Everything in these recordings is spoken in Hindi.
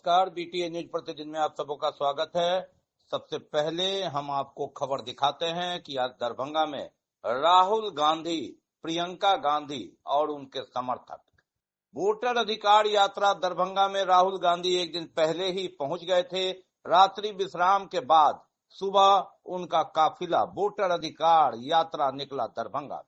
नमस्कार, बीटीए न्यूज प्रतिदिन में आप सबों का स्वागत है। सबसे पहले हम आपको खबर दिखाते हैं कि आज दरभंगा में राहुल गांधी, प्रियंका गांधी और उनके समर्थक वोटर अधिकार यात्रा दरभंगा में राहुल गांधी एक दिन पहले ही पहुंच गए थे। रात्रि विश्राम के बाद सुबह उनका काफिला वोटर अधिकार यात्रा निकला दरभंगा।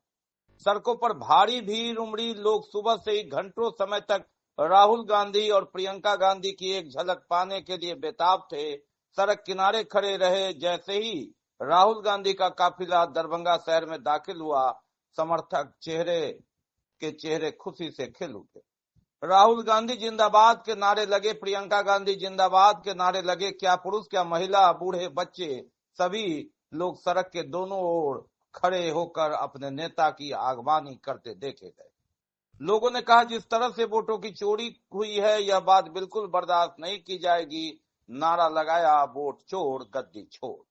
सड़कों पर भारी भीड़ उमड़ी। लोग सुबह से ही घंटों समय तक राहुल गांधी और प्रियंका गांधी की एक झलक पाने के लिए बेताब थे। सड़क किनारे खड़े रहे। जैसे ही राहुल गांधी का काफिला दरभंगा शहर में दाखिल हुआ, समर्थक चेहरे खुशी से खिल उठे। राहुल गांधी जिंदाबाद के नारे लगे, प्रियंका गांधी जिंदाबाद के नारे लगे। क्या पुरुष, क्या महिला, बूढ़े, बच्चे, सभी लोग सड़क के दोनों ओर खड़े होकर अपने नेता की आगवानी करते देखे गए। लोगों ने कहा, जिस तरह से वोटों की चोरी हुई है, यह बात बिल्कुल बर्दाश्त नहीं की जाएगी। नारा लगाया, वोट चोर गद्दी छोड़।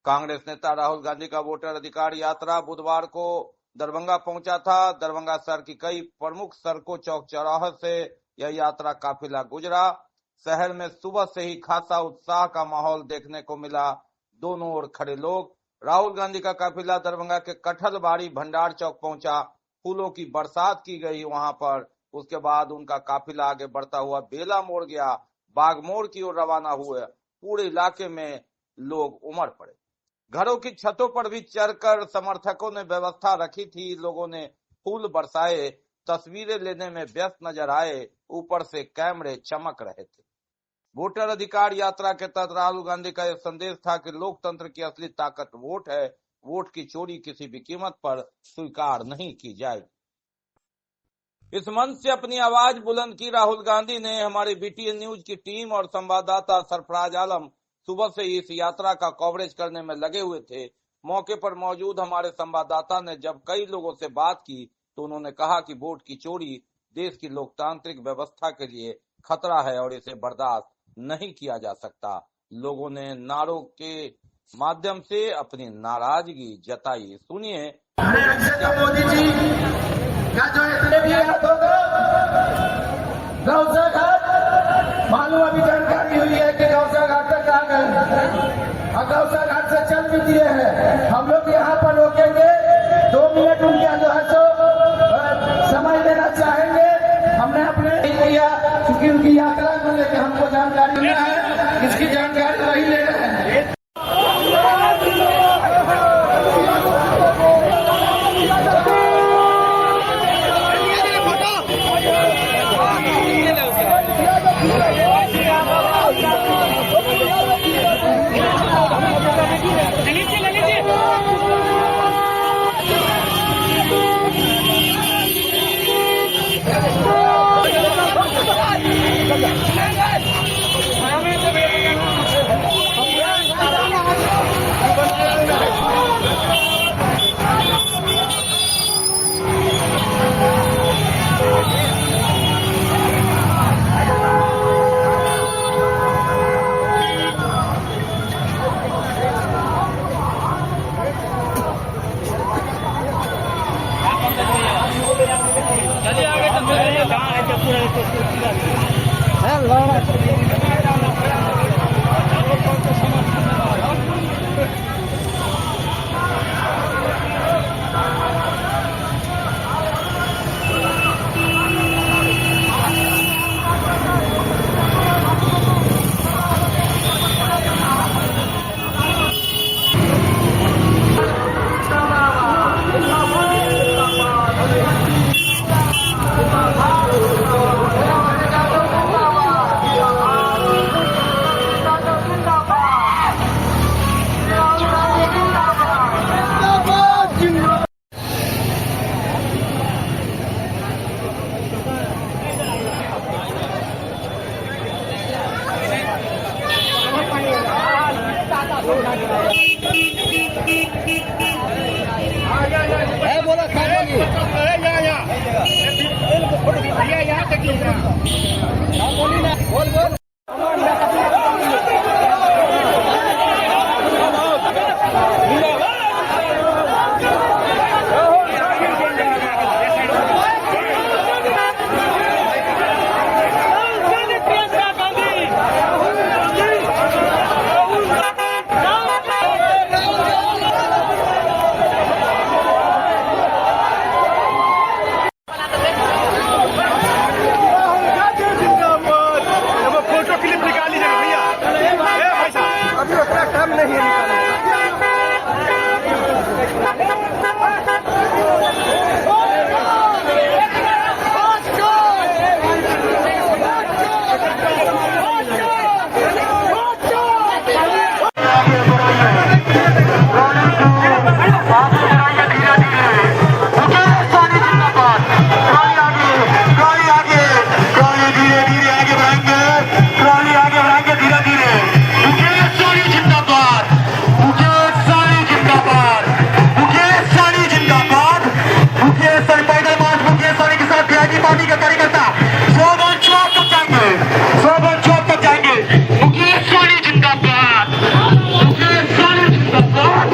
कांग्रेस नेता राहुल गांधी का वोटर अधिकार यात्रा बुधवार को दरभंगा पहुंचा था। दरभंगा शहर की कई प्रमुख सड़कों, चौक चौराहे से यह यात्रा काफिला गुजरा। शहर में सुबह से ही खासा उत्साह का माहौल देखने को मिला। दोनों ओर खड़े लोग। राहुल गांधी का काफिला दरभंगा के कठलबाड़ी भंडार चौक पहुंचा। फूलों की बरसात की गई वहां पर। उसके बाद उनका काफिला आगे बढ़ता हुआ बेला मोड़ गया, बाग मोड़ की ओर रवाना हुए। पूरे इलाके में लोग उमड़ पड़े। घरों की छतों पर भी चढ़कर समर्थकों ने व्यवस्था रखी थी। लोगों ने फूल बरसाए, तस्वीरें लेने में व्यस्त नजर आए। ऊपर से कैमरे चमक रहे थे। वोटर अधिकार यात्रा के तहत राहुल गांधी का यह संदेश था कि लोकतंत्र की असली ताकत वोट है। वोट की चोरी किसी भी कीमत पर स्वीकार नहीं की जाएगी। इस मंच से अपनी आवाज बुलंद की राहुल गांधी ने। हमारे बीटीए न्यूज की टीम और संवाददाता सरफराज आलम सुबह से इस यात्रा का कवरेज करने में लगे हुए थे। मौके पर मौजूद हमारे संवाददाता ने जब कई लोगों से बात की तो उन्होंने कहा कि वोट की चोरी देश की लोकतांत्रिक व्यवस्था के लिए खतरा है और इसे बर्दाश्त नहीं किया जा सकता। लोगों ने नारों के माध्यम से अपनी नाराजगी जताई। सुनिए। मोदी जी का जो इतने भी गौसा घाट मालूम, अभी जानकारी हुई है कि गौसा घाट तक आ गए और गौसा घाट से चल भी दिए हैं। हम लोग यहाँ पर रोकेंगे, 2 मिनट उनका जो है सो समय देना चाहेंगे। हमने अपने लिया क्योंकि उनकी यात्रा को लेकर हमको जानकारी मिला है, इसकी जानकारी वही ले रहे हैं। के कार्यकर्ता 100 चौक तक जाएंगे, 100 चौक तक जाएंगे। मुकेश सहनी जिंदाबाद, मुकेश सहनी जिंदाबाद।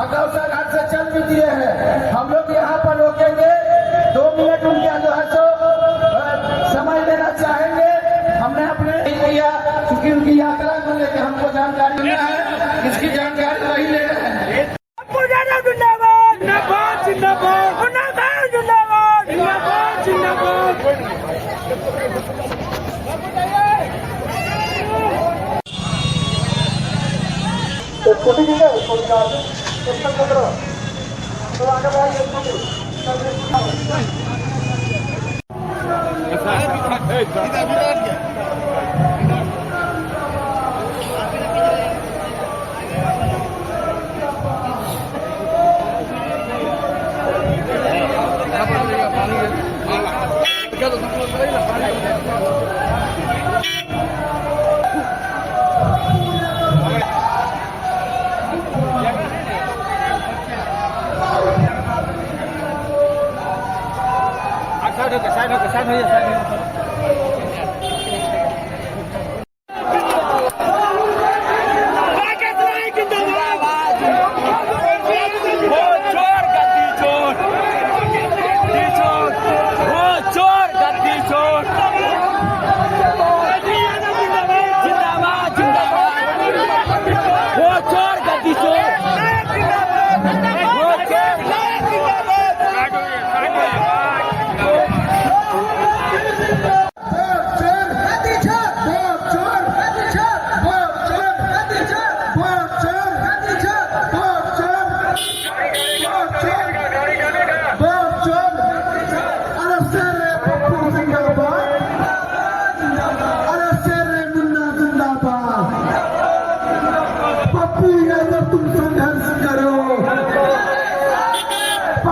गौसा घाट से चल भी दिए हैं। हम लोग यहाँ पर रोकेंगे, 2 मिनट उनका जो है सो समय देना चाहेंगे। हमने अपने लिया क्योंकि उनकी यात्रा को लेकर हमको जानकारी मिला है, इसकी जानकारी वही ले रहे हैं।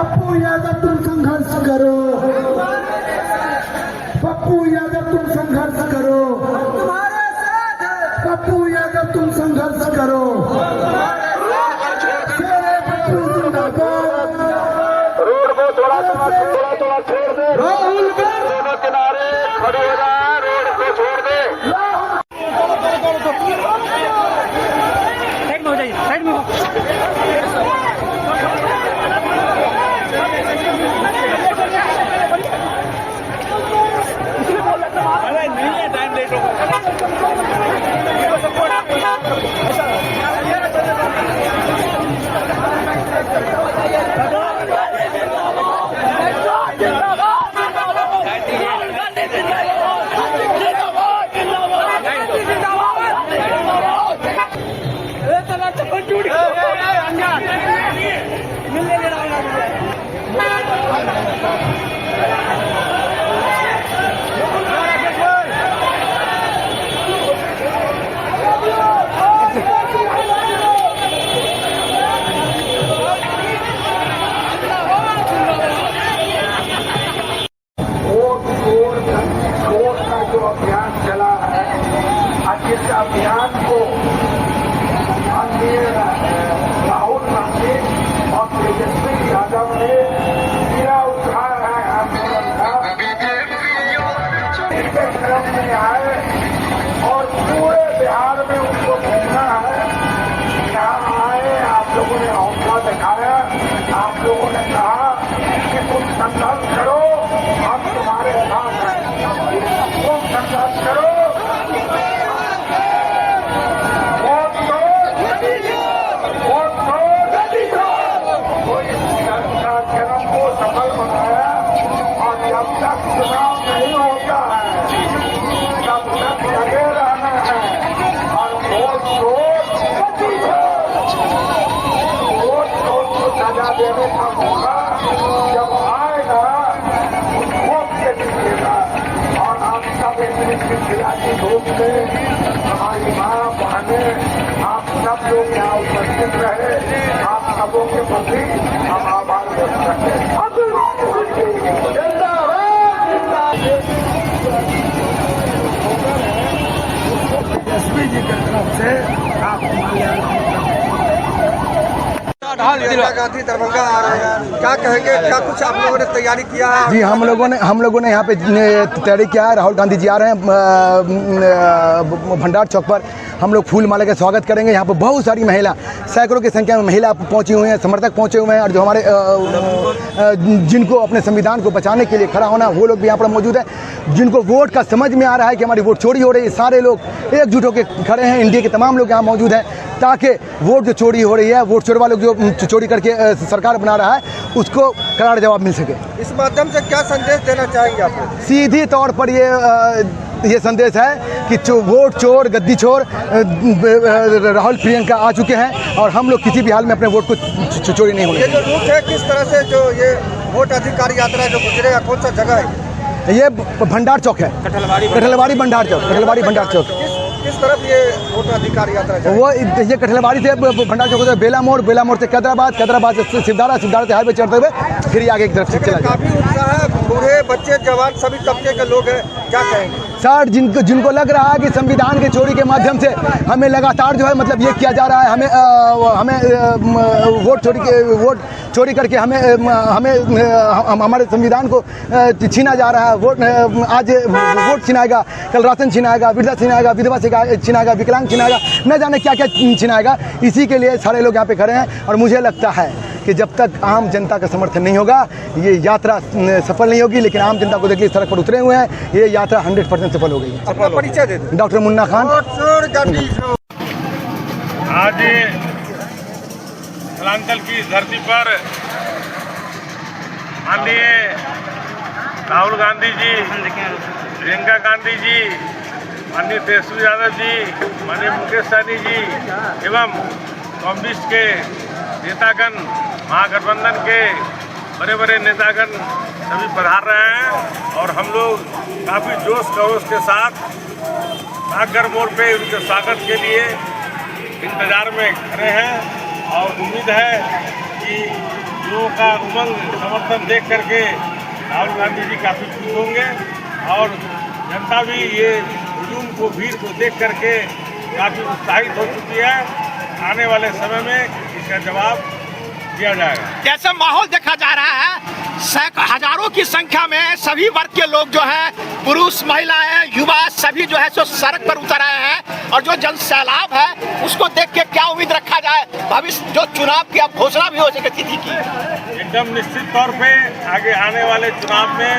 पप्पू यादव तुम संघर्ष करो, पप्पू यादव तुम संघर्ष करो, पप्पू यादव तुम संघर्ष करो। रोड को थोड़ा छोड़ दे, राहुल दोनों किनारे खड़े हो जाए, रोड को छोड़ दे। साइड में हो जाइए, साइड में एसपी जी की तरफ से इंदिरा गांधी दरभंगा आ रहे हैं, क्या कहेंगे? क्या कुछ आप लोगों ने तैयारी किया है? जी हम लोगों ने यहाँ पे तैयारी किया है। राहुल गांधी जी आ रहे हैं भंडार चौक पर। हम लोग फूल माला का स्वागत करेंगे। यहाँ पर बहुत सारी महिला, सैकड़ों की संख्या में महिला पहुंची हुई हैं, समर्थक पहुंचे हुए हैं, और जो हमारे जिनको अपने संविधान को बचाने के लिए खड़ा होना, वो लोग भी यहाँ पर मौजूद हैं। जिनको वोट का समझ में आ रहा है कि हमारी वोट चोरी हो रही है, सारे लोग एकजुट होकर खड़े हैं। इंडिया के तमाम लोग यहाँ मौजूद हैं ताकि वोट जो चोरी हो रही है, वोट चोरवा लोग जो चोरी करके सरकार बना रहा है, उसको करारा जवाब मिल सके। इस माध्यम से क्या संदेश देना चाहेंगे आप लोग? सीधी तौर पर ये संदेश है कि वोट चोर, गद्दी चोर राहुल प्रियंका आ चुके हैं, और हम लोग किसी भी हाल में अपने वोट को चोरी नहीं होने ये जो रूट है, किस तरह से जो ये वोट अधिकार यात्रा जो गुजरेगा, कौन सा जगह है? ये भंडार चौक है, कठलवाड़ी भंडार चौक। किस तरफ ये वोट अधिकार यात्रा जाएगी? वो ये कठलवाड़ी से भंडार चौक से बेला मोड़ से कैदराबाद से शिवदारा से हाईवे चढ़ते हुए फिर आगे की तरफ से चला जाए। काफी उत्साह है, बूढ़े बच्चे जवान सभी तबके के लोग हैं, क्या कहेंगे? सर, जिनको लग रहा है कि संविधान के चोरी के माध्यम से हमें लगातार जो है मतलब ये किया जा रहा है, हमें वोट चोरी करके हमें हमारे संविधान को छीना जा रहा है। आज वोट छिनाएगा, कल राशन छिनाएगा, वृद्धा छिनाएगा, विधवा छिनाएगा, विकलांग छिनाएगा, न जाने क्या क्या छिनाएगा। इसी के लिए सारे लोग यहाँ पे खड़े हैं, और मुझे लगता है कि जब तक आम जनता का समर्थन नहीं होगा ये यात्रा सफल नहीं होगी। लेकिन आम जनता को देखिए सड़क पर उतरे हुए हैं, ये यात्रा 100% सफल हो गई है। अपना परिचय दे दो। डॉक्टर मुन्ना खान। आज मिथिलांचल की धरती पर माननीय राहुल गांधी जी, प्रियंका गांधी जी, माननीय तेजस्वी यादव जी, माननीय मुकेश सहनी जी एवं कम्युनिस्ट के नेतागण, महागठबंधन के बड़े बड़े नेतागण सभी पधार रहे हैं, और हम लोग काफ़ी जोश खरोश के साथ नागगर मोड़ पे उनके स्वागत के लिए इंतजार में खड़े हैं। और उम्मीद है कि लोगों का उमंग समर्थन देख करके राहुल गांधी जी काफ़ी खुश होंगे, और जनता भी ये हुजूम को, भीड़ को देख करके काफ़ी उत्साहित हो चुकी है। आने वाले समय में इसका जवाब दिया जाएगा। जैसे माहौल देखा जा रहा है, हजारों की संख्या में सभी वर्ग के लोग जो है, पुरुष, महिलाएं, युवा, सभी जो है सो सड़क पर उतर आए हैं। और जो जन सैलाब है उसको देख के क्या उम्मीद रखा जाए? भविष्य जो चुनाव की अब घोषणा भी हो सकती थी की एकदम निश्चित तौर पे आगे आने वाले चुनाव में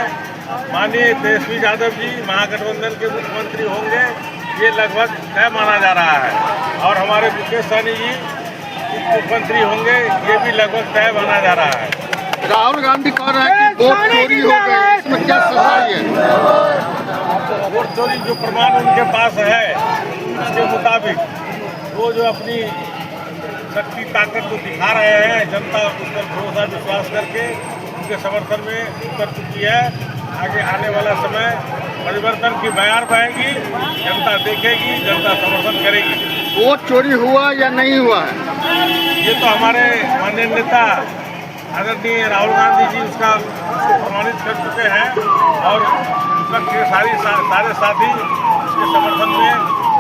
माननीय तेजस्वी यादव जी महागठबंधन के मुख्यमंत्री होंगे, ये लगभग तय माना जा रहा है। और हमारे मुकेश सहनी जी मुख्यमंत्री होंगे, ये भी लगभग तय माना जा रहा है। राहुल गांधी कह रहे हैं कि वोट चोरी हो गए, इसमें क्या सच्चाई है? वोट चोरी जो प्रमाण उनके पास है, उसके मुताबिक वो जो अपनी शक्ति ताकत को दिखा रहे हैं, जनता उस पर भरोसा विश्वास करके उनके समर्थन में उतर चुकी है। आगे आने वाला समय परिवर्तन की बयार बहेगी, जनता देखेगी, जनता समर्थन करेगी। वोट चोरी हुआ या नहीं हुआ है, ये तो हमारे माननीय नेता आदरणीय राहुल गांधी जी उसको प्रमाणित कर चुके हैं, और उसके सारे साथी उसके समर्थन में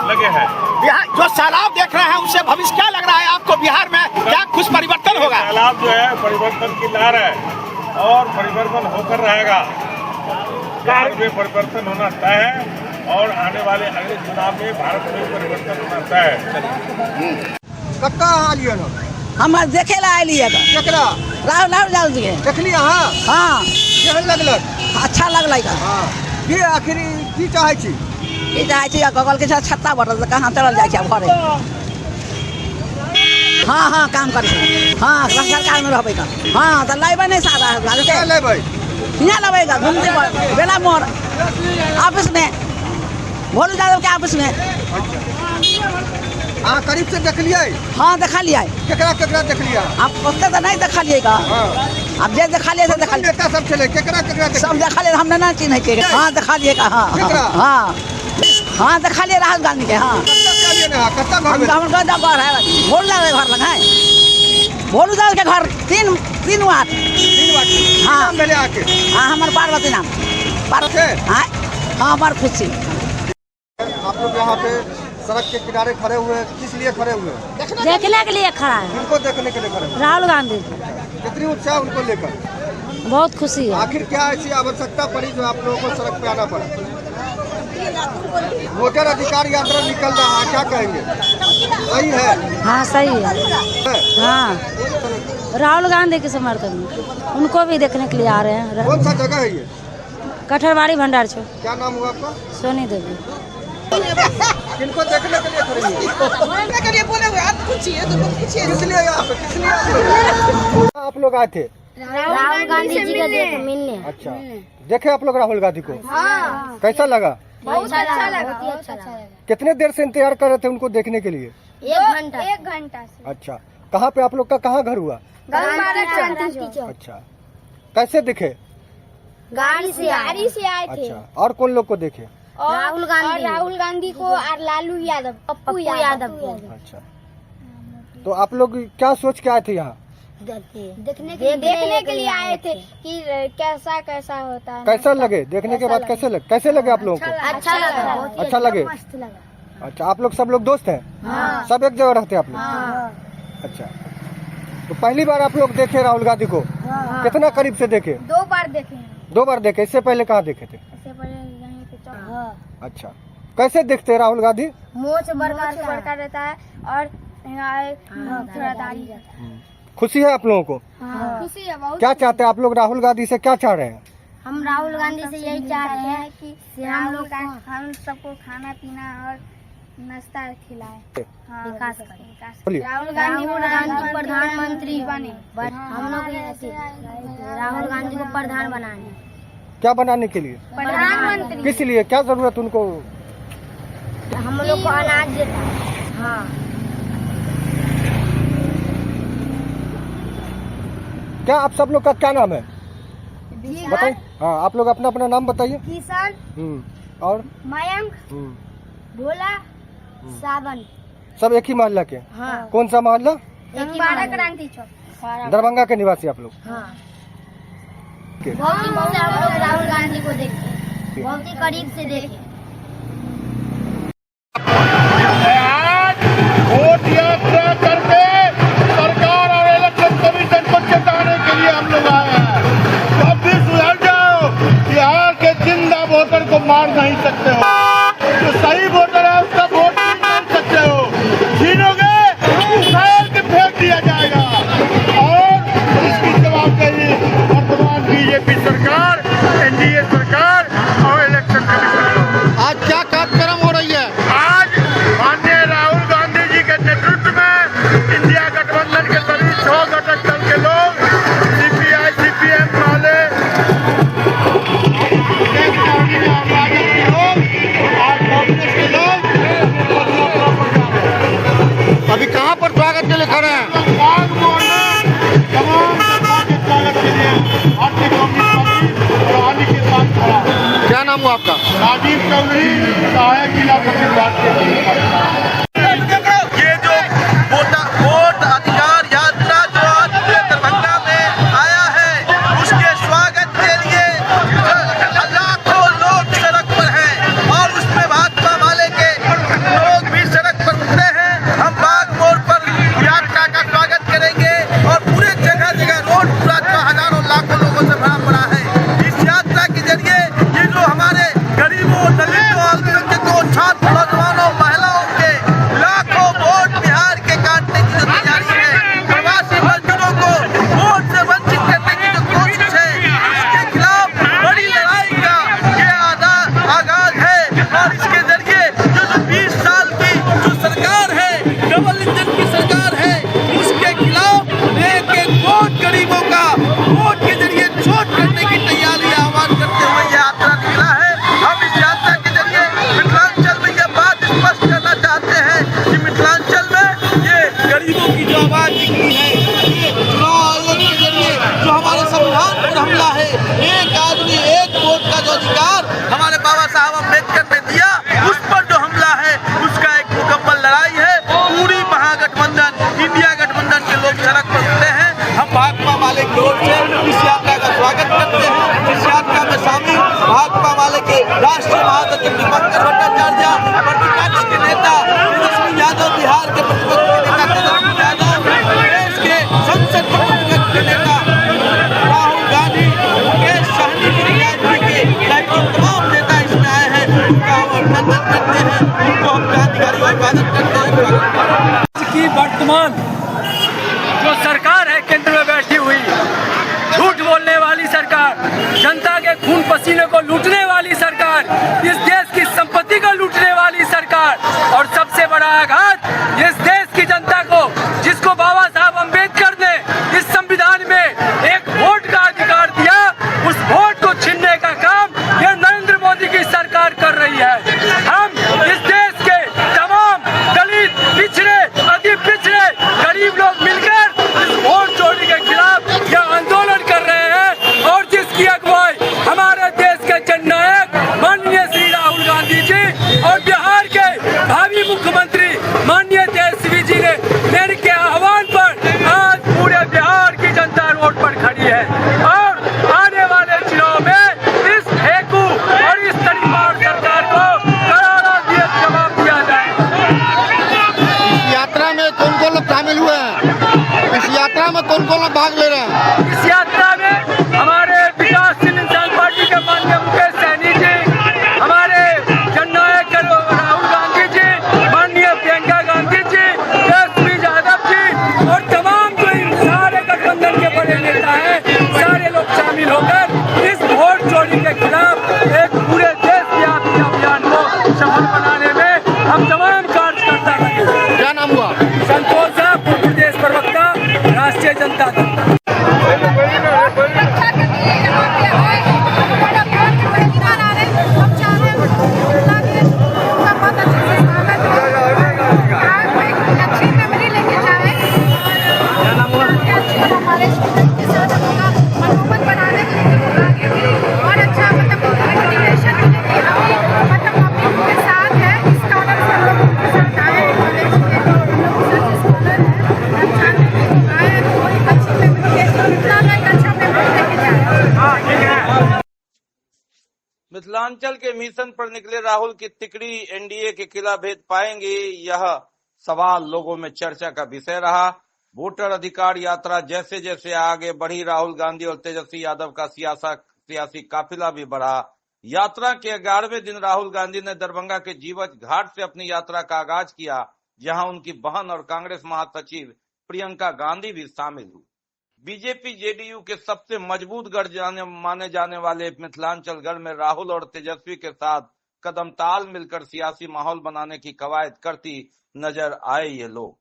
लगे हैं। बिहार जो सैलाब देख रहे हैं, उससे भविष्य क्या लग रहा है आपको? बिहार में क्या कुछ परिवर्तन होगा? सैलाब जो है परिवर्तन की लहर है, और परिवर्तन होकर रहेगा। बिहार में परिवर्तन होना तय है, और आने वाले अगले चुनाव में भारत में परिवर्तन होना तय है। कत्ता आलिए ना हम देखे ला आलिए केकरा राहुल गांधी के देखली अहाँ? हाँ, केहन लगलक? अच्छा लगल। हाँ, की आखिर की चाहे छी? ई चाहे छी गगल के छत्ता बटल कहाँ चलल जाए छी घरे। हाँ काम करे। हाँ, सरकार में रहबे का। हाँ, तो लेबे नहीं सारा क्या लेबै? यहाँ लेबे का घूमते बेला मोड़ ऑफिस में, भोलू यादव के ऑफिस में। हाँ, करीब से देख लिये? हाँ, देखा लिया। केकरा केकरा देख लिया? आप ओते तो नहीं देखा लिएगा। अब जे देखा लिए से देखा लिए। नेता सब चले, केकरा केकरा सब देखा लिए, हमने ना चिन्ह के। हाँ, देखा लिए का। हाँ हाँ, देखा लिए राहुल गांधी के। हाँ, कत्ता घर में? घर है, भोलू यादव के घर लगा है। भोलू यादव के घर 3 3 वाट। हाँ नाम मिले आके हाँ, हमारे पार्वती नाम पार्वती। हाँ हाँ, हमारे खुशी। आप लोग यहाँ पे सड़क के किनारे खड़े हुए हैं, किस लिए खड़े हुए हैं? देखने के लिए खड़ा है। किनको देखने के लिए खड़े हुए? राहुल गांधी। कितनी उत्साह उनको लेकर? बहुत खुशी है। आखिर क्या ऐसी आवश्यकता पड़ी जो आप लोगों को सड़क पे आना पड़ा? वोटर अधिकार यात्रा निकल रहा है, क्या कहेंगे? सही है? हाँ सही है। हाँ, राहुल गांधी के समर्थन में उनको भी देखने के लिए आ रहे हैं। कौन सा जगह है ये? कठरवाड़ी भंडार छो। क्या नाम हुआ आपका? सोनी देवी। किनको देखने के लिए खड़े हुए? किसलिए यहाँ पे? किसलिए आप लोग आए थे? राहुल गांधी जी का मिलने। अच्छा, देखे आप लोग राहुल गांधी को? हाँ। कैसा लगा? बहुत अच्छा लगा। कितने देर से इंतजार कर रहे थे उनको देखने के लिए? 1 घंटा से। अच्छा, कहाँ पे आप लोग का कहाँ घर हुआ? अच्छा, कैसे दिखे? गाड़ी से आए थे। अच्छा, और कौन लोग को देखे? राहुल गांधी को और लालू यादव, पप्पू यादव को। अच्छा, तो आप लोग क्या सोच के आए थे यहाँ? देखने के लिए आए थे कि कैसा होता है। कैसा लगे देखने के बाद? कैसे लगे आप लोगों को? अच्छा लगा। अच्छा लगे? अच्छा, आप लोग सब लोग दोस्त हैं? हाँ। सब एक जगह रहते हैं आप लोग? हाँ। अच्छा, तो पहली बार आप लोग देखे राहुल गांधी को? हाँ। कितना करीब से देखे? 2 बार देखे। 2 बार देखे? इससे पहले कहाँ देखे थे? इससे पहले यहीं पे हाँ। अच्छा, कैसे दिखते हैं राहुल गांधी? मोच बड़का रहता है और थोड़ा दाढ़ी रहता है। खुशी है आप लोगों को? हाँ। खुशी है बहुत। क्या चाहते हैं आप लोग राहुल गांधी से? क्या चाह रहे हैं? हम राहुल गांधी से यही चाह रहे हैं कि हम सबको खाना पीना और नाश्ता खिलाए। विकास बोलिए। राहुल गांधी प्रधानमंत्री बने। हम लोग राहुल गांधी को प्रधान बनाने। क्या बनाने के लिए? प्रधानमंत्री। किस लिए? क्या जरूरत उनको? हम लोग को अनाज देता है। हाँ। क्या आप सब लोग का क्या नाम है बताइए? हाँ, आप लोग अपना अपना नाम बताइए। किसान, और मयंक, भोला, सावन। सब एक ही मोहल्ला के? हाँ। कौन सा मोहल्ला? क्रांति चौक, दरभंगा के निवासी आप लोग? हाँ। बहुत ही हम लोग राहुल गांधी को देखते हैं, बहुत ही करीब से देखे। वोट यात्रा करके सरकार और इलेक्शन कमीशन को चेताने के लिए हम लोग आए हैं। अब भी सुधर जाओ, बिहार के जिंदा वोटर को मार नहीं सकते हो। जो सही वोटर है उसका वोट नहीं मार सकते हो। छीनोगे उखाड़ के फेंक दिया जाएगा। और इसकी जवाबदेही वर्तमान बीजेपी सरकार, एनडीए सरकार और इलेक्शन कमीशन। आज क्या कार्यक्रम हो रही है? आज माननीय राहुल गांधी जी के नेतृत्व में इंडिया गठबंधन के सभी 6 घटक दल के लोग, सीपीआई, सीपीएम वाले, अभी कहाँ पर स्वागत के लिए खड़े हैं? तमाम जनता के स्वागत के लिए भारतीय कम्युनिस्ट पार्टी और अन्य के साथ खड़ा है। क्या नाम हुआ आपका? राजीव चौधरी, सहायक जिला सचिव भारतीय कम्युनिस्ट पार्टी। ये जो वोट अधिकार यात्रा जो आज दरभंगा में आया है, उसके स्वागत के लिए लाखों लोग सड़क पर हैं और उसमें भाजपा वाले के लोग भी सड़क पर उतरे हैं। हम बाग मोड़ पर यात्रा का स्वागत करेंगे और पूरे जगह जगह रोड पूरा हजारों लाखों लोगों से भरा पड़ा है। इस यात्रा के जरिए ये जो हमारे गरीबों, दलितों, अल्पसंख्यकों, छात्र, नौजवानों, महिलाओं के लाखों वोट बिहार के काटने की जो तैयारी है, प्रवासी मजदूरों को वोट से वंचित करने की जो कोशिश है, इसके खिलाफ बड़ी लड़ाई का ये आगाज है। और इसके जरिए जो 20 साल की जो सरकार है, डबल इंजन की सरकार है, उसके खिलाफ एक एक वोट गरीबों का वोट के जरिए छोट करने की तैयारी आह्वान करते हुए ये यात्रा निकला है। हम इस यात्रा के जरिए मिथिलांचल में ये बात स्पष्ट करना चाहते हैं कि मिथिलांचल में ये गरीबों की जो आवाज निकली है, ये चुनाव आयोग के जरिए जो हमारे संविधान पर हमला है, एक आदमी एक वोट का जो अधिकार हमारे बाबा साहब अम्बेडकर ने दिया, उस पर जो हमला है, उसका एक मुकम्मल लड़ाई है। पूरी महागठबंधन, इंडिया गठबंधन के लोग सड़क पर उतरे हैं। हम भाजपा वाले लोग ओर से इस यात्रा का स्वागत करते हैं। इस यात्रा में शामिल भाकपा माले के राष्ट्रीय महासचिव दीपंकर भट्टाचार्य, प्रतिपक्ष के नेता तेजस्वी यादव, बिहार के प्रतिपक्ष के नेता तेजस्वी यादव, देश के संसद के प्रतिपक्ष के नेता राहुल गांधी, मुकेश सहनी के तमाम नेता इसमें आए हैं। उनका हम अभिनंदन करते हैं, उनको हम क्रांतिकारी अभिवादन करते हैं। की वर्तमान जो सरकार है केंद्र में बैठी हुई, झूठ बोलने वाली सरकार, जनता के खून पसीने को लूटने वाली सरकार, इस देश की संपत्ति को लूटने वाली सरकार, और सबसे बड़ा आघात इस देश की जनता को, जिसको बाबा साहब अम्बेडकर ने इस संविधान में एक वोट का अधिकार दिया, उस वोट को छीनने का काम ये नरेंद्र मोदी की सरकार कर रही है। हम इस देश के तमाम दलित, पिछड़े, अति पिछड़े, गरीब लोग मिलकर इस वोट चोरी के खिलाफ यह आंदोलन कर रहे हैं, और जिसकी अगुवाई हमारे देश के जननायक माननीय श्री राहुल गांधी जी और बिहार के भावी मुख्यमंत्री माननीय तेजस्वी जी ने मेरे के आह्वान पर आज पूरे बिहार की जनता रोड पर खड़ी है, और आने वाले चुनाव में इस फेंकू और इस तड़ीपार सरकार को करारा जवाब दिया जाए। इस यात्रा में कौन कौन लोग शामिल हुए हैं? इस यात्रा में कौन कौन लोग भाग ले रहे हैं? इस यात्रा में हमारे विकासशील इंसान पार्टी के माननीय मुकेश सहनी जी, हमारे जननायक राहुल गांधी जी, माननीय प्रियंका गांधी जी, तेजस्वी यादव जी, और तमाम जो सारे गठबंधन के बड़े नेता हैं, सारे लोग शामिल होकर इस वोट चोरी के खिलाफ एक पूरे देशव्यापी अभियान को सफल बनाने में हम तमाम कार्यकर्ता लगे। क्या नाम हुआ? संतोष साहब, पूर्व प्रदेश प्रवक्ता, राष्ट्रीय जनता दल। मिथिलांचल के मिशन पर निकले राहुल की तिकड़ी एनडीए के खिलाफ भेद पाएंगे, यह सवाल लोगों में चर्चा का विषय रहा। वोटर अधिकार यात्रा जैसे जैसे आगे बढ़ी, राहुल गांधी और तेजस्वी यादव का सियासी काफिला भी बढ़ा। यात्रा के 11वें दिन राहुल गांधी ने दरभंगा के जीवछ घाट से अपनी यात्रा का आगाज किया, जहां उनकी बहन और कांग्रेस महासचिव प्रियंका गांधी भी शामिल हुई। बीजेपी जेडीयू के सबसे मजबूत गढ़ माने जाने वाले मिथिलांचल गढ़ में राहुल और तेजस्वी के साथ कदम ताल मिलकर सियासी माहौल बनाने की कवायद करती नजर आए ये लोग।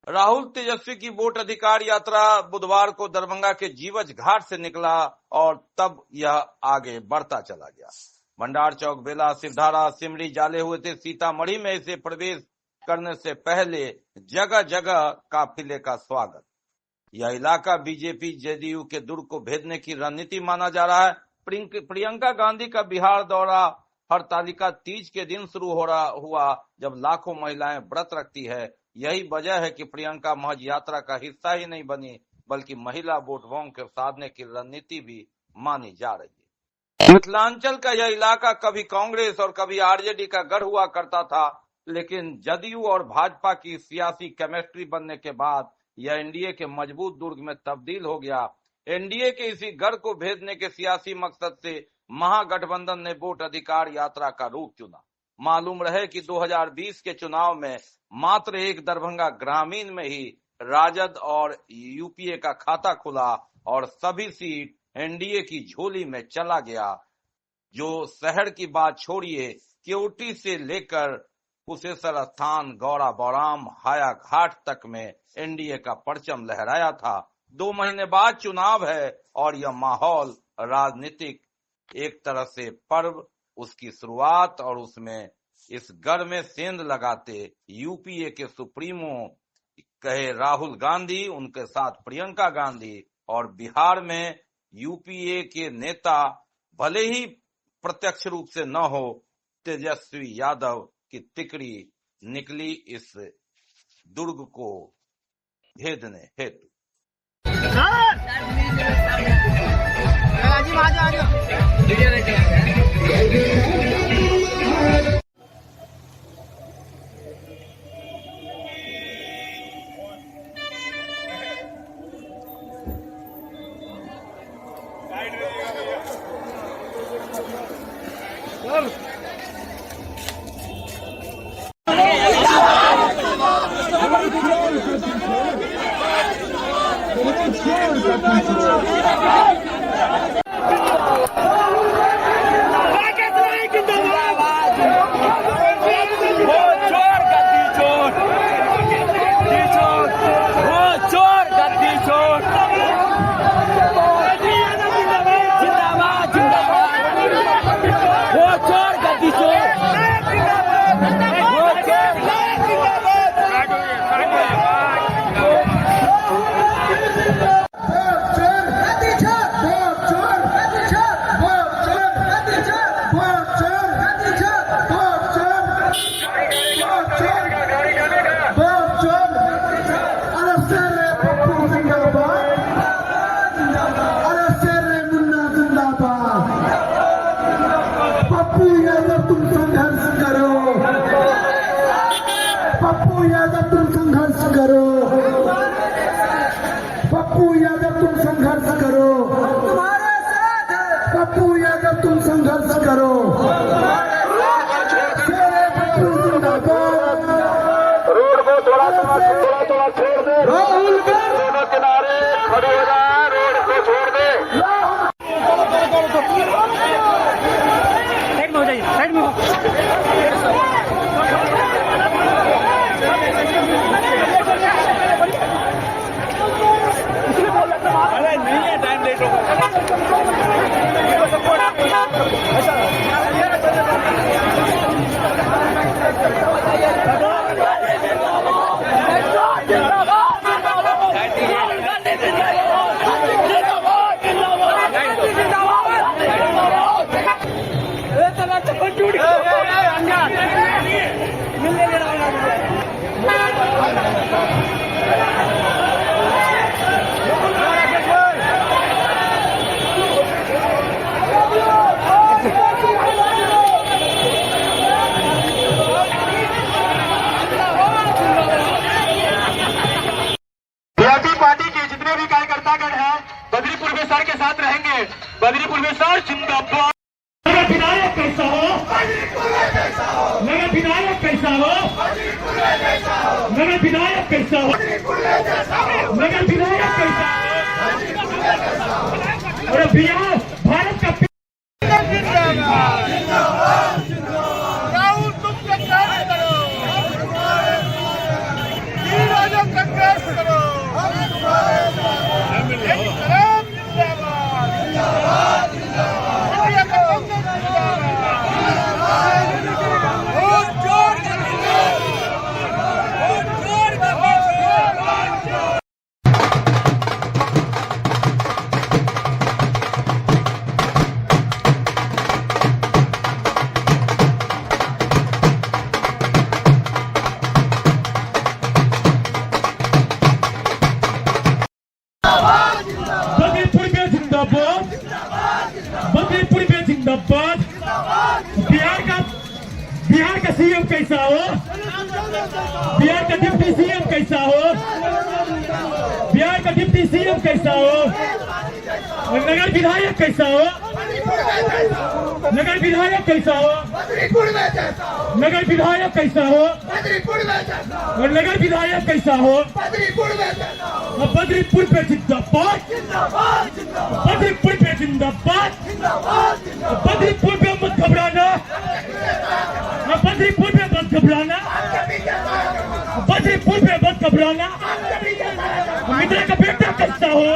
राहुल तेजस्वी की वोट अधिकार यात्रा बुधवार को दरभंगा के जीवछ घाट से निकला और तब यह आगे बढ़ता चला गया। भंडार चौक, बेला, सिवधारा, सिमरी जाले हुए थे। सीतामढ़ी में इसे प्रवेश करने से पहले जगह जगह काफिले का स्वागत। यह इलाका बीजेपी जेडीयू के दुर्ग को भेदने की रणनीति माना जा रहा है। प्रियंका गांधी का बिहार दौरा हरतालिका तीज के दिन शुरू हुआ, जब लाखों महिलाएं व्रत रखती है। यही वजह है कि प्रियंका महज यात्रा का हिस्सा ही नहीं बनी, बल्कि महिला वोट बैंक के साधने की रणनीति भी मानी जा रही है। मिथिलांचल का यह इलाका कभी कांग्रेस और कभी आरजेडी का गढ़ हुआ करता था, लेकिन जदयू और भाजपा की सियासी केमिस्ट्री बनने के बाद यह एनडीए के मजबूत दुर्ग में तब्दील हो गया। एनडीए के इसी गढ़ को भेदने के सियासी मकसद से महागठबंधन ने वोट अधिकार यात्रा का रूप चुना। मालूम रहे कि 2020 के चुनाव में मात्र एक दरभंगा ग्रामीण में ही राजद और यूपीए का खाता खुला और सभी सीट एनडीए की झोली में चला गया। जो शहर की बात छोड़िए, केवटी से लेकर कुशेश्वर स्थान, गौड़ा बौराम, हाया घाट तक में एनडीए का परचम लहराया था। 2 महीने बाद चुनाव है और यह माहौल राजनीतिक एक तरह से पर्व, उसकी शुरुआत, और उसमें इस गढ़ में सेंध लगाते यूपीए के सुप्रीमो कहे राहुल गांधी, उनके साथ प्रियंका गांधी, और बिहार में यूपीए के नेता भले ही प्रत्यक्ष रूप से न हो, तेजस्वी यादव की तिकड़ी निकली इस दुर्ग को भेदने हेतु। पप्पू यादव तुम संघर्ष करो, पप्पू यादव तुम संघर्ष करो, तुम्हारे साथ पप्पू यादव तुम संघर्ष करो। रोड को थोड़ा छोड़ दे, राहुल दोनों किनारे खड़े हो जाए, रोड को छोड़ दे। साइड में हो जाइए, साइड में अरे नहीं है, टाइम लेट बद्रीपुर में सर जिंदाबाद। नगर विधायक कैसा हो, नगर विधायक कैसा हो, नगर विधायक कैसा हो, नगर विधायक कैसा हो। और बिहार भारत का राहुल तुम संघर्ष करो, संघर्ष करो, बद्रीपुर में जिंदाबाद। बिहार का सीएम कैसा हो, बिहार का डिप्टी सीएम कैसा हो, बिहार का डिप्टी सीएम कैसा हो, और नगर विधायक कैसा हो, नगर विधायक कैसा हो, नगर विधायक कैसा हो, और नगर विधायक कैसा हो। बद्रीपुर पे जिंदाबाद, बद्रीपुर पे जिंदाबाद, बद्रीपुर पे मत घबराना, बद्रीपुर पे मत घबराना, बद्रीपुर पे मत घबराना। मित्र का बेटा कैसा हो,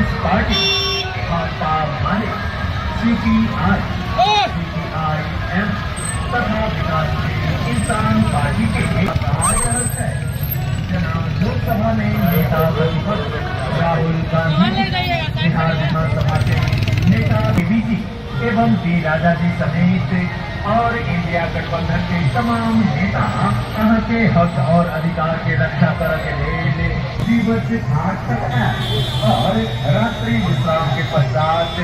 कम्युनिस्ट पार्टी, भाकपा माले, CPI, CPIM तथा विकासशील इंसान पार्टी के है। जनाब लोकसभा में नेता राहुल गांधी, बिहार विधानसभा के नेता केबीजी एवं डी राजा जी समेत और इंडिया गठबंधन के तमाम नेता यहाँ के हक और अधिकार के रक्षा करने के लिए दिवस घाट तक है और रात्रि विश्राम के पश्चात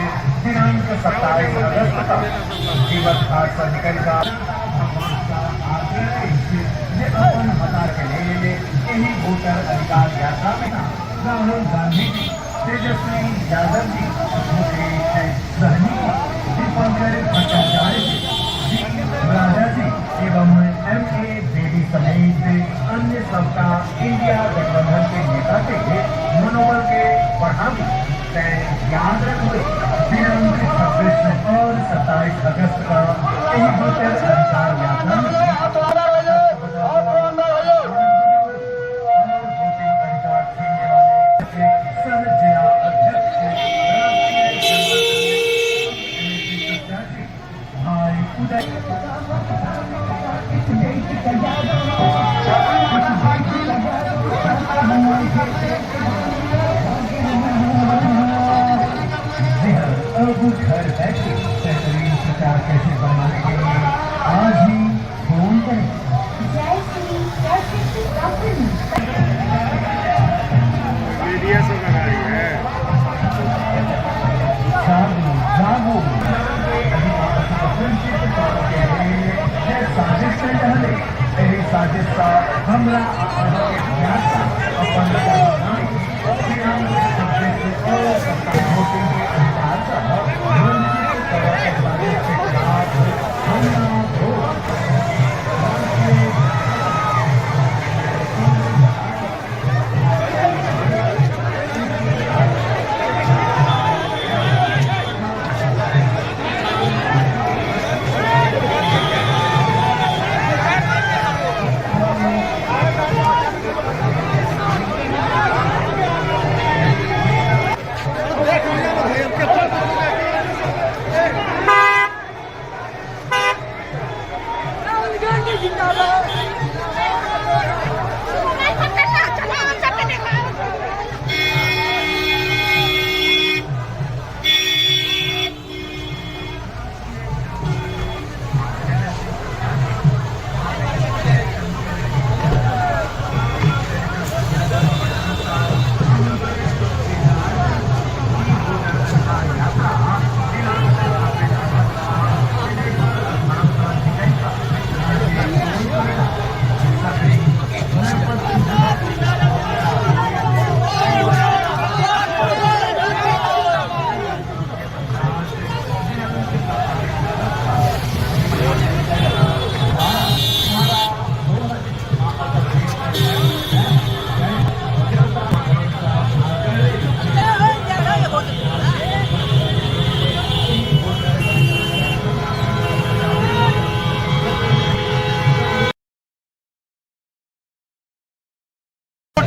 दिनांक 27 अगस्त तक दिवस घाट पर निकलकर अपन हजार के लिए यही वोटर अधिकार यात्रा में राहुल गांधी जी, तेजस्वी यादव जी, मुकेश सहनी, दीपंकर भट्टाचार्य जी, राजा जी एवं MA बेबी समेत अन्य सबका इंडिया गठबंधन के नेता के मनोबल के बढ़ाने याद रखते दिनांक 26 और 27 अगस्त का यही वोटर अधिकार यात्रा में घर बैठे बेहतरीन प्रचार कैसे बनाने के लिए आज ही फोन करें। मीडिया से लगाई है साजिश से पहले यही साजिश का हमला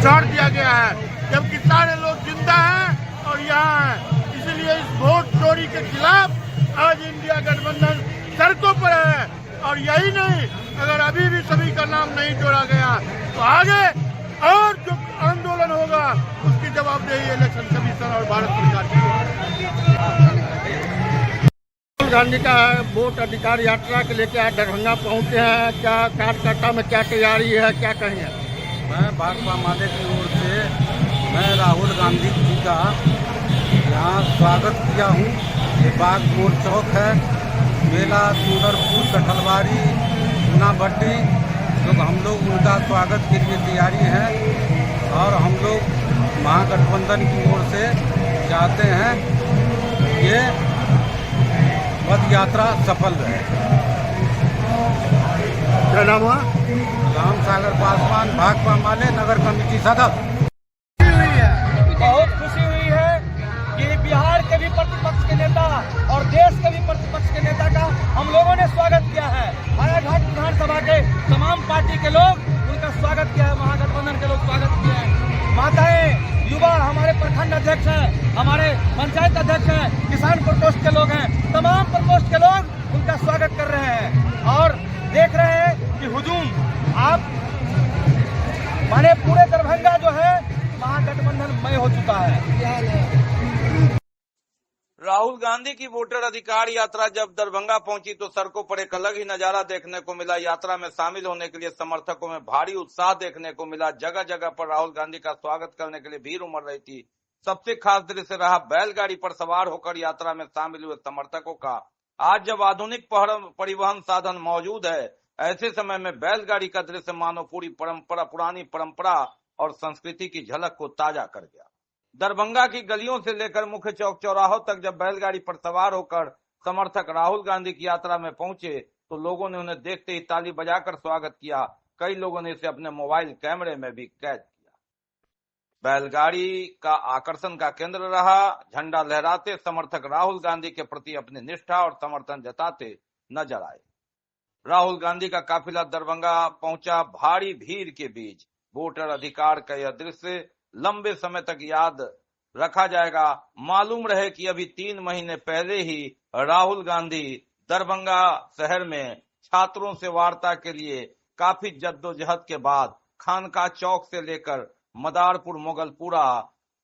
छोड़ दिया गया है, जबकि सारे लोग जिंदा हैं और यहाँ हैं। इसलिए इस वोट चोरी के खिलाफ आज इंडिया गठबंधन सड़कों पर है। और यही नहीं, अगर अभी भी सभी का नाम नहीं जोड़ा गया तो आगे और जो आंदोलन होगा उसकी जवाबदेही इलेक्शन कमीशन और भारत सरकार की। राहुल गांधी का वोट अधिकार यात्रा के लेकर आज दरभंगा पहुँचे हैं। क्या कार्यकर्ता में क्या तैयारी है, क्या कहेंगे? मैं भाकपा माले की ओर से मैं राहुल गांधी जी का यहाँ स्वागत किया हूँ। ये बाग मोड़ चौक है, मेला सुंदरपुर कठलवाड़ी चूनाभट्टी, तो हम लोग उनका स्वागत के लिए तैयारी है और हम लोग महागठबंधन की ओर से चाहते हैं ये पद यात्रा सफल रहे। क्या नाम हुआ? राम सागर पासवान, भाकपा माले नगर कमेटी सदस्य। बहुत खुशी हुई है कि बिहार के भी प्रतिपक्ष के नेता और देश के भी प्रतिपक्ष के नेता का हम लोगों ने स्वागत किया है। हायाघाट विधानसभा के तमाम पार्टी के लोग उनका स्वागत किया है, महागठबंधन के लोग स्वागत किया है। माताएं युवा हमारे प्रखंड अध्यक्ष हैं, हमारे पंचायत अध्यक्ष हैं, किसान प्रकोष्ठ के लोग हैं, तमाम प्रकोष्ठ के लोग उनका स्वागत कर रहे हैं और देख रहे हैं कि हुजूम आप माने पूरे दरभंगा जो है महागठबंधन मय हो चुका है। राहुल गांधी की वोटर अधिकार यात्रा जब दरभंगा पहुंची तो सड़कों पर एक अलग ही नजारा देखने को मिला। यात्रा में शामिल होने के लिए समर्थकों में भारी उत्साह देखने को मिला। जगह जगह पर राहुल गांधी का स्वागत करने के लिए भीड़ उमड़ रही थी। सबसे खास दृश्य रहा बैलगाड़ी पर सवार होकर यात्रा में शामिल हुए समर्थकों का। आज जब आधुनिक परिवहन साधन मौजूद है, ऐसे समय में बैलगाड़ी का दृश्य मानो पुरानी परंपरा और संस्कृति की झलक को ताजा कर गया। दरभंगा की गलियों से लेकर मुख्य चौक चौराहों तक जब बैलगाड़ी पर सवार होकर समर्थक राहुल गांधी की यात्रा में पहुंचे तो लोगों ने उन्हें देखते ही ताली बजाकर स्वागत किया। कई लोगों ने इसे अपने मोबाइल कैमरे में भी कैद किया। बैलगाड़ी का आकर्षण का केंद्र रहा। झंडा लहराते समर्थक राहुल गांधी के प्रति अपनी निष्ठा और समर्थन जताते नजर आए। राहुल गांधी का काफिला दरभंगा पहुंचा। भारी भीड़ के बीच वोटर अधिकार का यह दृश्य लंबे समय तक याद रखा जाएगा। मालूम रहे कि अभी 3 महीने पहले ही राहुल गांधी दरभंगा शहर में छात्रों से वार्ता के लिए काफी जद्दोजहद के बाद खानका चौक से लेकर मदारपुर मोगलपुरा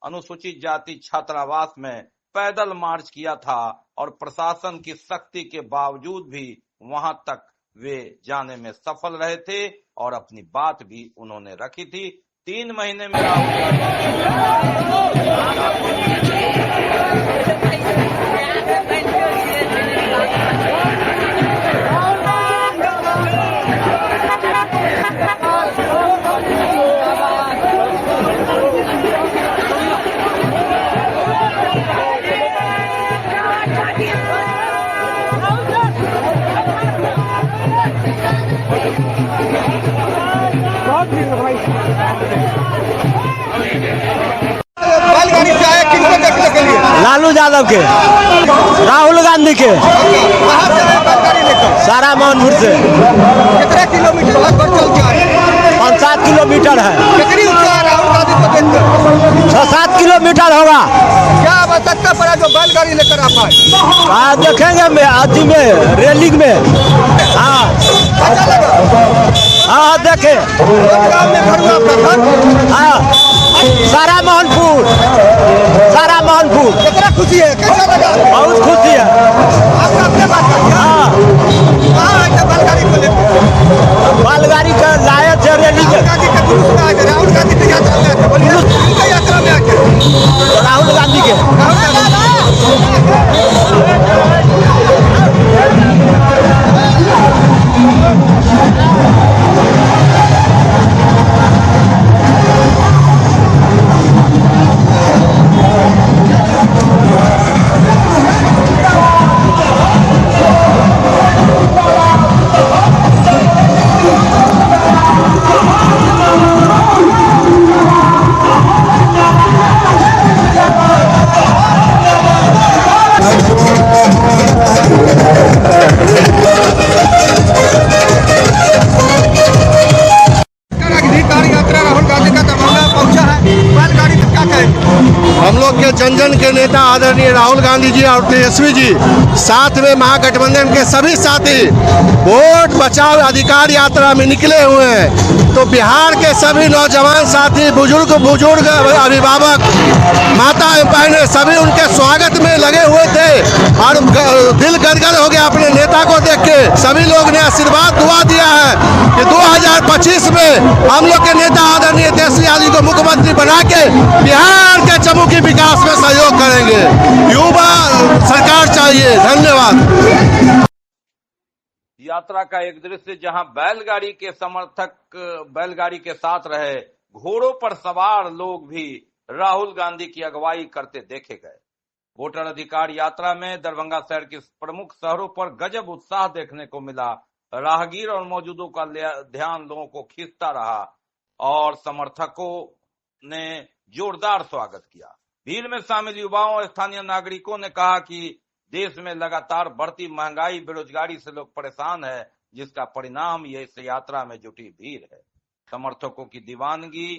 अनुसूचित जाति छात्रावास में पैदल मार्च किया था और प्रशासन की सख्ती के बावजूद भी वहां तक वे जाने में सफल रहे थे और अपनी बात भी उन्होंने रखी थी। 3 महीने में बैलगाड़ी से आए किनको देखने के लिए? लालू यादव के, राहुल गांधी के। कहाँ से आए बैलगाड़ी लेकर? सारा मोहनपुर से। कितने किलोमीटर लगभग चल के आए? 5-7 किलोमीटर है। कितनी उत्साह राहुल गांधी को देखकर? 6-7 किलोमीटर होगा। क्या आवश्यकता पड़ा जो बैलगाड़ी लेकर आप आए? देखेंगे अजी में रैली में। हाँ अच्छा लगा? हाँ देखे। हाँ सारा मोहनपुर, सारा मोहनपुर। कितना खुशी है, कैसा लगा? बहुत खुशी है। आपने अपने बात कर दिया? हाँ कहाँ बैलगाड़ी को लेकर? बैलगाड़ी का लाया थे रैली में। राहुल गांधी के जुलूस में आए, राहुल गांधी की यात्रा में आए, बोलिए किनका यात्रा में आए? राहुल गांधी के। हम लोग के जन जन के नेता आदरणीय राहुल गांधी जी और तेजस्वी जी, साथ में महागठबंधन के सभी साथी वोट बचाओ अधिकार यात्रा में निकले हुए हैं। तो बिहार के सभी नौजवान साथी, बुजुर्ग अभिभावक, माता बहनें सभी उनके स्वागत में लगे हुए थे और दिल गदगद हो गया अपने नेता को देख के। सभी लोग ने आशीर्वाद दुआ दिया है कि 2025 में हम लोग के नेता आदरणीय तेजस्वी यादव जी को मुख्यमंत्री बना के बिहार के चमुखी विकास में सहयोग करेंगे। युवा सरकार चाहिए। धन्यवाद। यात्रा का एक दृश्य जहां बैलगाड़ी के समर्थक बैलगाड़ी के साथ रहे, घोड़ों पर सवार लोग भी राहुल गांधी की अगुवाई करते देखे गए। वोटर अधिकार यात्रा में दरभंगा शहर के प्रमुख शहरों पर गजब उत्साह देखने को मिला। राहगीर और मौजूदों का ध्यान लोगों को खींचता रहा और समर्थकों ने जोरदार स्वागत किया। भीड़ में शामिल युवाओं और स्थानीय नागरिकों ने कहा कि देश में लगातार बढ़ती महंगाई, बेरोजगारी से लोग परेशान है, जिसका परिणाम ये इस यात्रा में जुटी भीड़ है। समर्थकों की दीवानगी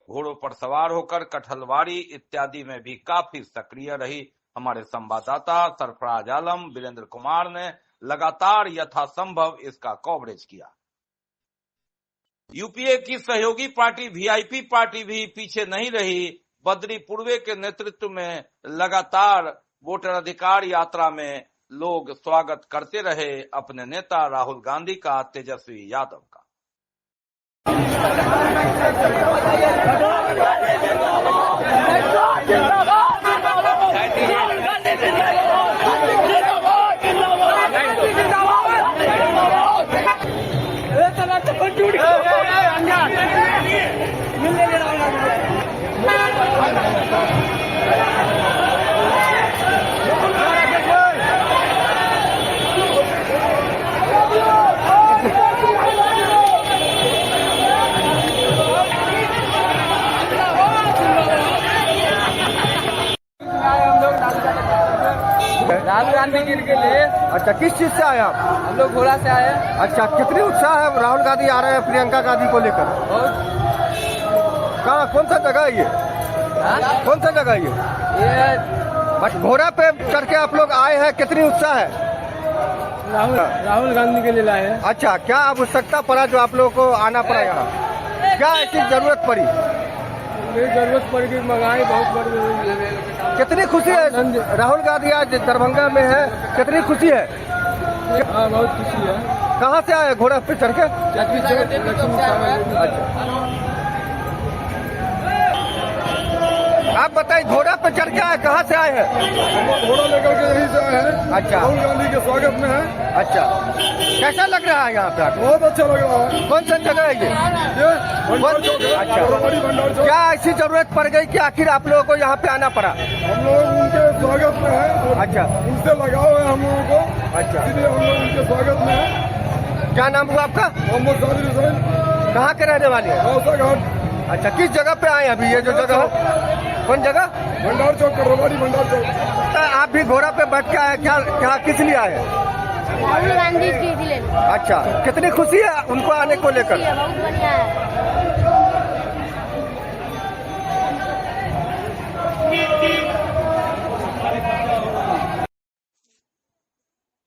घोड़ों पर सवार होकर कठलवाड़ी इत्यादि में भी काफी सक्रिय रही। हमारे संवाददाता सरफराज आलम वीरेंद्र कुमार ने लगातार यथासंभव इसका कवरेज किया। यूपीए की सहयोगी पार्टी वीआईपी पार्टी भी पीछे नहीं रही। बद्री पूर्वे के नेतृत्व में लगातार वोटर अधिकार यात्रा में लोग स्वागत करते रहे अपने नेता राहुल गांधी का, तेजस्वी यादव का। राहुल गांधी जी के लिए। अच्छा, किस चीज से आए आप? हम लोग घोड़ा से आए। अच्छा, कितनी उत्साह है राहुल गांधी आ रहे हैं प्रियंका गांधी को लेकर? कहाँ, कौन सा जगह है ये? कौन सा जगह है ये? घोड़ा पे चढ़ के आप लोग आए हैं, कितनी उत्साह है? राहुल गांधी के लिए लाए हैं। अच्छा, क्या आवश्यकता पड़ा जो आप लोगों को आना पड़ा यहाँ? क्या ऐसी जरूरत पड़ी? जरूरत पड़ गई, महंगाई बहुत बढ़ गई। कितनी खुशी है राहुल गांधी आज दरभंगा में है, कितनी खुशी है? हाँ, बहुत खुशी है। कहाँ से आए घोड़ा पे चढ़ के? अच्छा, आप बताइए, घोड़ा पे चढ़ के आए, कहाँ से आए हैं? घोड़ा लेकर के यहीं से आए हैं। अच्छा, राहुल गांधी के स्वागत में है। अच्छा, कैसा लग रहा है यहाँ पे? बहुत अच्छा लग रहा है। कौन सा जगह है ये? अच्छा, क्या ऐसी जरूरत पड़ गई कि आखिर आप लोगों को यहाँ पे आना पड़ा? हम लोग उनके स्वागत में है। अच्छा, उनसे लगाव है हम लोगों को। अच्छा, इसलिए हम लोग उनके स्वागत में है। क्या नाम हुआ आपका? मोहम्मद साबिर हुसैन। कहाँ के रहने वाले हैं? गौसा घाट। अच्छा, किस जगह पे आए अभी? ये जो जगह है, कौन जगह? भंडार चौक, करवाड़ी भंडार चौक। आप भी घोड़ा पे बैठ के आए, क्या क्या किस लिए आए? राहुल गांधी जी के लिए। अच्छा, कितनी खुशी है उनको आने को लेकर? बहुत बढ़िया है।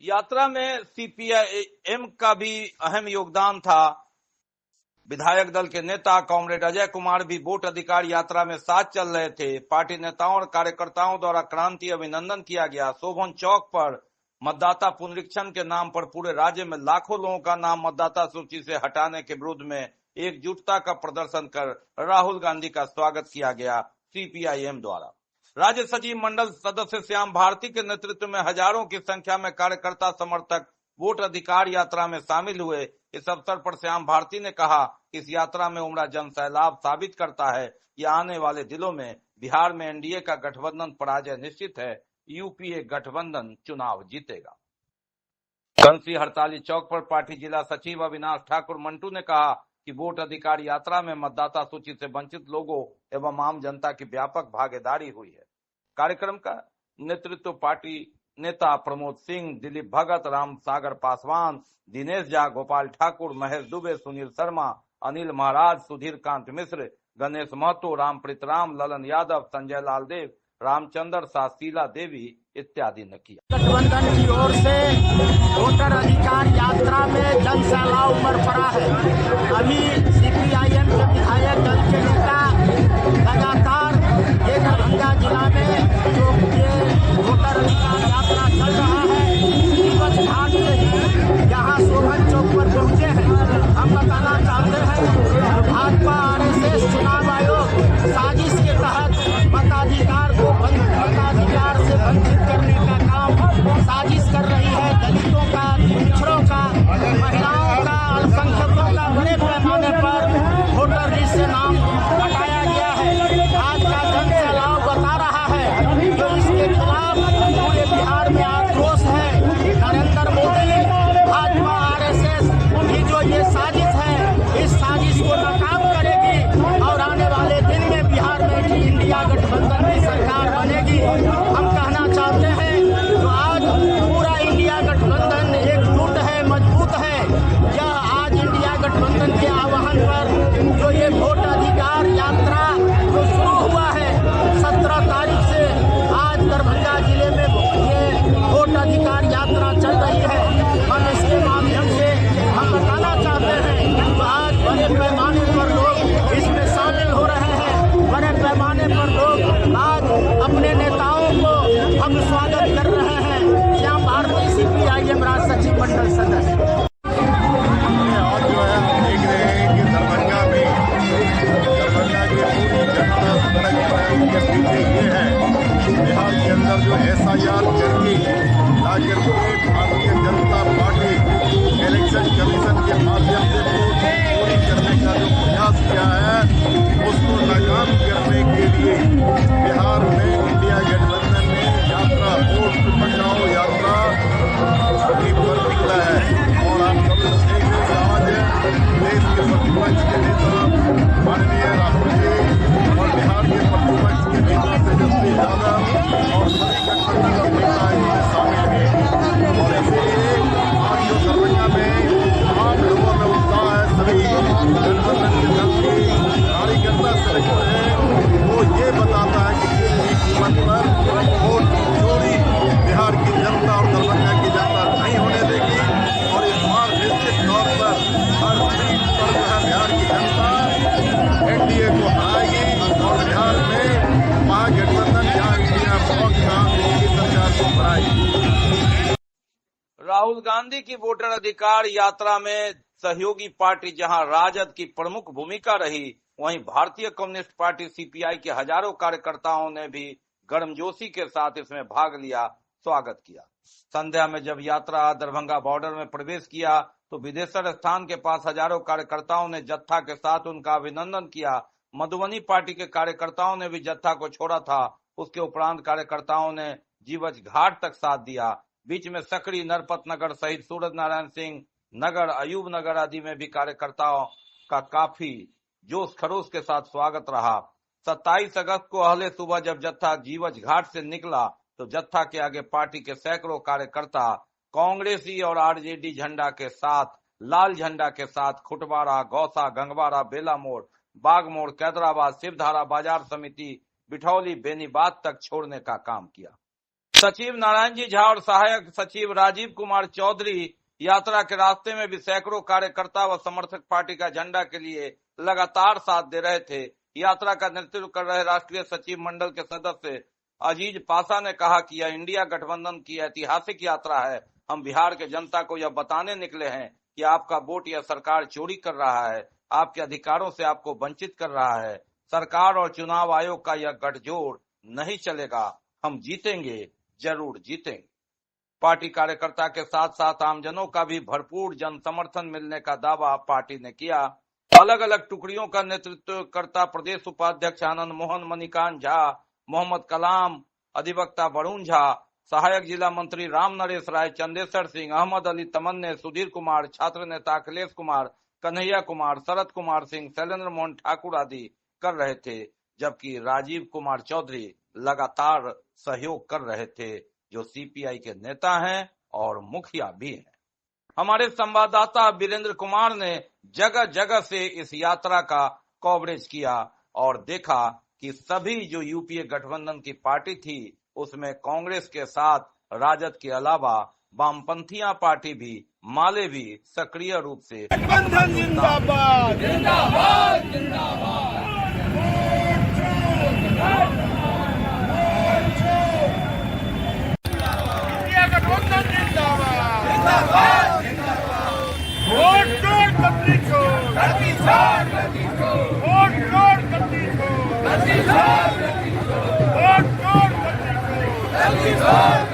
यात्रा में सीपीआईएम का भी अहम योगदान था। विधायक दल के नेता कॉमरेड अजय कुमार भी वोट अधिकार यात्रा में साथ चल रहे थे। पार्टी नेताओं और कार्यकर्ताओं द्वारा क्रांति अभिनंदन किया गया। शोभन चौक पर मतदाता पुनरीक्षण के नाम पर पूरे राज्य में लाखों लोगों का नाम मतदाता सूची से हटाने के विरुद्ध में एकजुटता का प्रदर्शन कर राहुल गांधी का स्वागत किया गया सीपीआईएम द्वारा। राज्य सचिव मंडल सदस्य श्याम भारती के नेतृत्व में हजारों की संख्या में कार्यकर्ता समर्थक वोट अधिकार यात्रा में शामिल हुए। इस अवसर पर श्याम भारती ने कहा कि इस यात्रा में उमड़ा जन सैलाब साबित करता है कि आने वाले दिनों में बिहार में एनडीए का गठबंधन पराजय निश्चित है। यूपीए गठबंधन चुनाव जीतेगा। कंसी हड़ताली चौक पर पार्टी जिला सचिव अविनाश ठाकुर मंटू ने कहा कि वोट अधिकार यात्रा में मतदाता सूची से वंचित लोगों एवं आम जनता की व्यापक भागीदारी हुई है। कार्यक्रम का नेतृत्व पार्टी नेता प्रमोद सिंह, दिलीप भगत, राम सागर पासवान, दिनेश झा, गोपाल ठाकुर, महेश दुबे, सुनील शर्मा, अनिल महाराज, सुधीर कांत मिश्र, गणेश महतो, रामप्रीत राम, ललन यादव, संजय लाल देव, रामचंद्र शाह, शीला देवी इत्यादि ने किया। गठबंधन की ओर से वोटर अधिकार यात्रा में जन सैलाब उमड़ पड़ा है। अभी सीपीआईएम के विधायक दल के नेता लगातार ये दरभंगा जिला में जो ये वोटर अधिकार यात्रा चल रहा है, दीपक घाट से ही यहाँ शोभन चौक पर पहुंचे हैं। हम बताना चाहते हैं भाजपा आरएसएस चुनाव आयोग साजिश के तहत मताधिकार से वंचित करने का काम साजिश कर रही है। दलितों का, पिछड़ों का, महिलाओं का, अल्पसंख्यकों का बड़े पैमाने पर वोटर लिस्ट से नाम हटाया गया है। आज का जन सैलाब बता रहा है जो इसके खिलाफ पूरे बिहार में आक्रोश है। नरेंद्र मोदी, भाजपा, आरएसएस की जो ये साजिश है, इस साजिश को नाकाम करेगी और आने वाले दिन में बिहार में इंडिया गठबंधन की सरकार बनेगी। हम कहना चाहते हैं जो आज पूरा इंडिया गठबंधन एकजुट है, मजबूत है। यह आज इंडिया गठबंधन के आह्वान पर जो ये वोट अधिकार यात्रा पर जो SIR करके जाकर के Bharatiya Janata party election commission के माध्यम से वोट चोरी करने का जो प्रयास किया है उसको नाकाम करने के लिए बिहार में इंडिया गठबंधन ने यात्रा वोट बचाओ यात्रा पर निकला है। और आप सब लोग देख रहे हैं आज देश के प्रतिपक्ष के नेता माननीय राहुल जी और बिहार के प्रतिपक्ष के नेता तेजस्वी यादव और सभी गठबंधन के नेता इसमें शामिल हैं। और इसीलिए आज जो दरभंगा में आम लोगों में उत्साह है, सभी गठबंधन के दल के कार्यकर्ता संगठन है, वो ये बताता है कि किसी कीमत पर वोट चोरी बिहार की जनता और दरभंगा की जनता नहीं होने देगी। और इस बार निश्चित तौर पर हर सीट पर जो है बिहार की जनता NDA को हराएगी और बिहार में महागठबंधन जहां इंडिया बहुत काम की सरकार को बनाएगी। राहुल गांधी की वोटर अधिकार यात्रा में सहयोगी पार्टी जहां राजद की प्रमुख भूमिका रही, वहीं भारतीय कम्युनिस्ट पार्टी CPI के हजारों कार्यकर्ताओं ने भी गर्मजोशी के साथ इसमें भाग लिया, स्वागत किया। संध्या में जब यात्रा दरभंगा बॉर्डर में प्रवेश किया तो विदेशर स्थान के पास हजारों कार्यकर्ताओं ने जत्था के साथ उनका अभिनंदन किया। मधुबनी पार्टी के कार्यकर्ताओं ने भी जत्था को छोड़ा था। उसके उपरांत कार्यकर्ताओं ने जीवछ घाट तक साथ दिया। बीच में सकरी, नरपत नगर सहित सूरज नारायण सिंह नगर, अयूब नगर आदि में भी कार्यकर्ताओं का काफी जोश खरोश के साथ स्वागत रहा। 27 अगस्त को अहले सुबह जब जत्था जीवछ घाट से निकला तो जत्था के आगे पार्टी के सैकड़ों कार्यकर्ता कांग्रेसी और RJD झंडा के साथ, लाल झंडा के साथ खुटवाड़ा, गौसा, गंगवाड़ा, बेला मोड़, बाग मोड़, कैदराबाद, शिवधारा, बाजार समिति, बिठौली, बेनीबाद तक छोड़ने का काम किया। सचिव नारायण जी झा और सहायक सचिव राजीव कुमार चौधरी यात्रा के रास्ते में भी सैकड़ों कार्यकर्ता व समर्थक पार्टी का झंडा के लिए लगातार साथ दे रहे थे। यात्रा का नेतृत्व कर रहे राष्ट्रीय सचिव मंडल के सदस्य अजीज पासा ने कहा कि यह इंडिया गठबंधन की ऐतिहासिक यात्रा है। हम बिहार के जनता को यह बताने निकले हैं कि आपका वोट यह सरकार चोरी कर रहा है, आपके अधिकारों से आपको वंचित कर रहा है। सरकार और चुनाव आयोग का यह गठजोड़ नहीं चलेगा। हम जीतेंगे, जरूर जीतेंगे। पार्टी कार्यकर्ता के साथ साथ आमजनों का भी भरपूर जन समर्थन मिलने का दावा पार्टी ने किया। अलग अलग टुकड़ियों का नेतृत्व करता प्रदेश उपाध्यक्ष आनंद मोहन, मणिकांत झा, मोहम्मद कलाम, अधिवक्ता वरुण झा, सहायक जिला मंत्री राम नरेश राय, चंदेश्वर सिंह, अहमद अली तमन्ने, सुधीर कुमार, छात्र नेता अखिलेश कुमार, कन्हैया कुमार, शरद कुमार सिंह, शैलेंद्र मोहन ठाकुर आदि कर रहे थे, जबकि राजीव कुमार चौधरी लगातार सहयोग कर रहे थे, जो CPI के नेता हैं और मुखिया भी हैं। हमारे संवाददाता वीरेंद्र कुमार ने जगह जगह से इस यात्रा का कवरेज किया और देखा कि सभी जो UPA गठबंधन की पार्टी थी उसमें कांग्रेस के साथ राजद के अलावा वामपंथियां पार्टी भी, माले भी सक्रिय रूप से गठबंधन जिंदाबाद, जिंदाबाद, जिंदाबाद। गठबंधन जिंदाबाद, जिंदाबाद, जिंदाबाद। वोट चोर कतरी चोर, कतरी चोर, कतरी चोर। वोट चोर कतरी चोर, कतरी चोर, कतरी चोर। वोट चोर कतरी चोर, कतरी चोर।